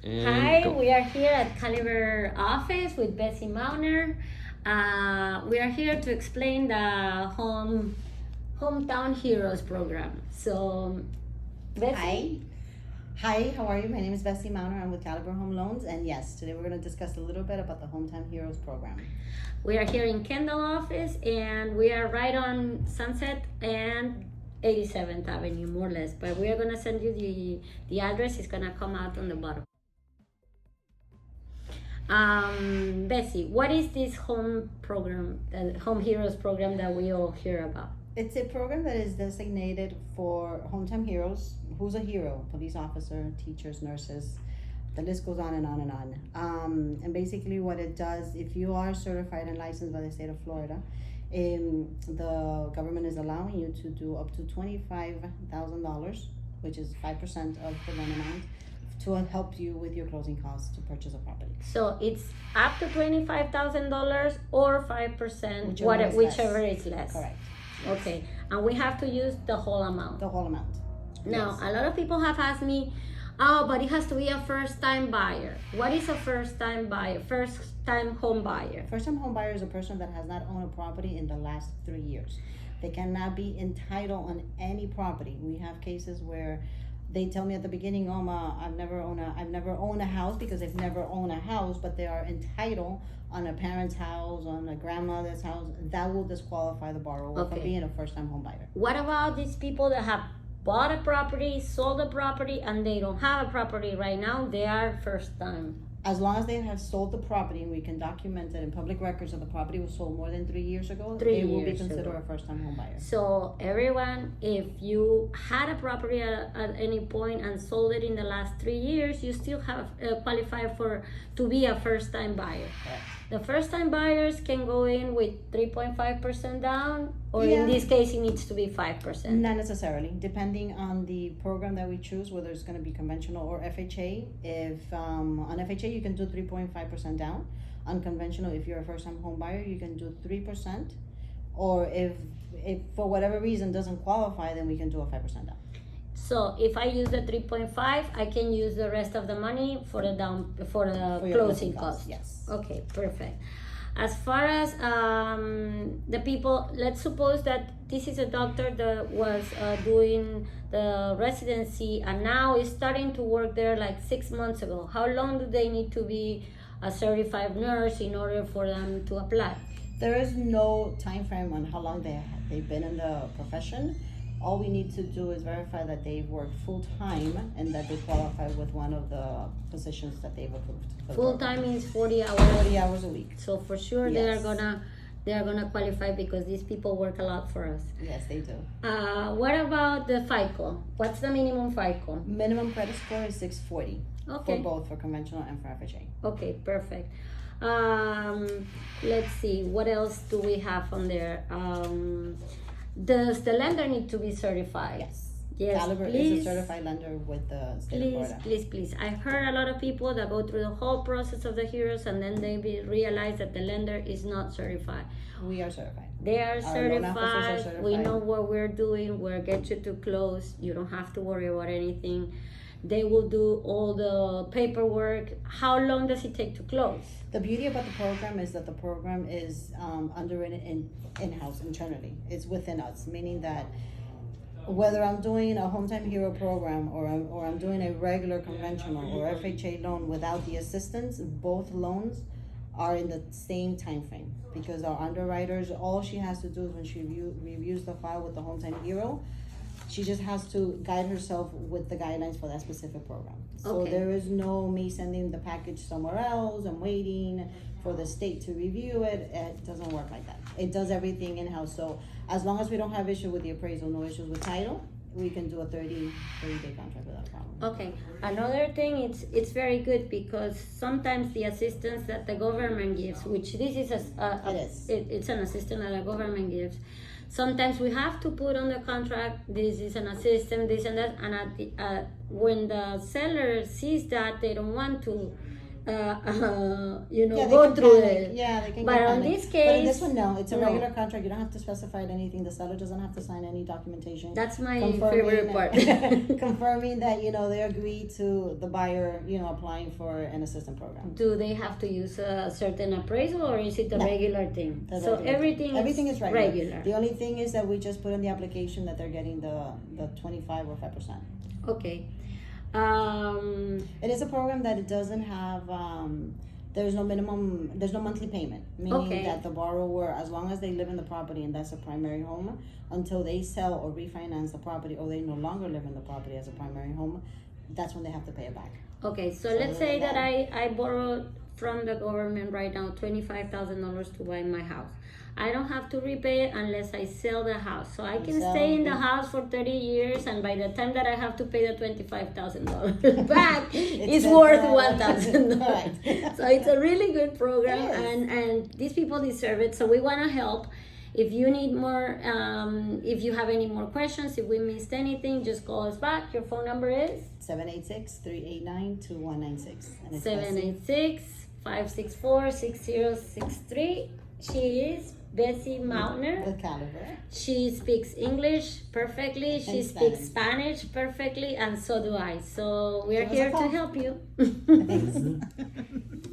Hi, we are here at Caliber office with Bessy Mautner. We are here to explain the Hometown Heroes program. So, Bessy. Hi, how are you? My name is Bessy Mautner. I'm with Caliber Home Loans, and yes, today we're going to discuss a little bit about the Hometown Heroes program. We are here in Kendall office, and we are right on Sunset and 87th Avenue, more or less. But we are going to send you the address. It's going to come out on the bottom. Bessy, what is this home program, the Home Heroes program that we all hear about? It's a program that is designated for hometown heroes. Who's a hero? Police officer, teachers, nurses. The list goes on and on and on. And basically what it does, if you are certified and licensed by the state of Florida, the government is allowing you to do up to $25,000, which is 5% of the loan amount, to help you with your closing costs to purchase a property. So it's up to $25,000 or 5%, whichever is less. Correct. Yes. Okay, and we have to use the whole amount. The whole amount. Now, Yes. a lot of people have asked me, oh, but it has to be a first-time buyer. What is a first-time buyer? First-time home buyer? First-time home buyer is a person that has not owned a property in the last 3 years. They cannot be entitled on any property. We have cases where they tell me at the beginning, oh ma, I've never owned a house, because they've never owned a house, but they are entitled on a parent's house, on a grandmother's house. That will disqualify the borrower from being a first-time home buyer. What about these people that have bought a property, sold a property, and they don't have a property right now? They are first-time. As long as they have sold the property and we can document it in public records that the property was sold more than 3 years ago, they will be considered a first-time home buyer. So everyone, if you had a property at any point and sold it in the last 3 years, you still have qualified to be a first-time buyer. Correct. The first-time buyers can go in with 3.5% down, or in this case, it needs to be 5%. Not necessarily, depending on the program that we choose, whether it's going to be conventional or FHA. If on FHA you can do 3.5% down. Unconventional, if you're a first-time home buyer, you can do 3%. Or if for whatever reason doesn't qualify, then we can do a 5% down. So if I use the 3.5, I can use the rest of the money for the closing costs. Yes. Okay, perfect. As far as the people, let's suppose that this is a doctor that was doing the residency and now is starting to work there like 6 months ago. How long do they need to be a certified nurse in order for them to apply? There is no time frame on how long they've been in the profession. All we need to do is verify that they've worked full-time and that they qualify with one of the positions that they've approved. Full-time means 40 hours. 40 hours a week. So for sure Yes. they are gonna qualify, because these people work a lot for us. Yes, they do. What about the FICO? What's the minimum FICO? Minimum credit score is 640 Okay. for both, for conventional and for FHA. Okay, perfect. Let's see, what else do we have on there? Does the lender need to be certified? Yes. Yes, Caliber please. is a certified lender with the state of Florida. Please. I've heard a lot of people that go through the whole process of the heroes and then they realize that the lender is not certified. We are certified. They are Our loan officers are certified. We certified. know what we're doing. We'll get you to close. You don't have to worry about anything. They will do all the paperwork. How long does it take to close? The beauty about the program is that the program is underwritten in-house, internally. It's within us, meaning that whether I'm doing a Hometown Hero program or I'm doing a regular conventional or FHA loan without the assistance, both loans are in the same time frame, because our underwriters, all she has to do is when she reviews the file with the Hometown Hero, she just has to guide herself with the guidelines for that specific program. So Okay. there is no me sending the package somewhere else and waiting for the state to review it. It doesn't work like that. It does everything in-house. So as long as we don't have issue with the appraisal, no issues with title, we can do a 30-day contract without a problem. Okay. Another thing, it's very good because sometimes the assistance that the government gives, which this is it's an assistance that the government gives. Sometimes we have to put on the contract, this is an assistance, this and that, and when the seller sees that, they don't want to go through it. Yeah, they can. But get on panic. this But in case, this one, no, it's a no. regular contract. You don't have to specify anything. The seller doesn't have to sign any documentation. That's my confirming- favorite part. confirming that they agree to the buyer, applying for an assistance program. Do they have to use a certain appraisal, or is it a No. regular thing? The So regular everything is regular. regular. The only thing is that we just put in the application that they're getting the 25 or 5%. Okay. It is a program that it doesn't have. There's no monthly payment, meaning Okay. that the borrower, as long as they live in the property and that's a primary home, until they sell or refinance the property, or they no longer live in the property as a primary home, that's when they have to pay it back. Okay, so So let's say that that- I borrowed from the government right now $25,000 to buy my house. I don't have to repay it unless I sell the house. So I can Sell stay in the it. house for 30 years, and by the time that I have to pay the $25,000 back, it's at worth that- $1,000. Correct. So it's a really good program, It is. and these people deserve it. So we want to help. If you need more, if you have any more questions, if we missed anything, just call us back. Your phone number is 786-389-2196. And it's 786-564-6063. She is Bessy Mautner. the caliber. She speaks English perfectly. She And speaks Spanish perfectly, and so do I. So we are Give us a here to call. help you. Thanks.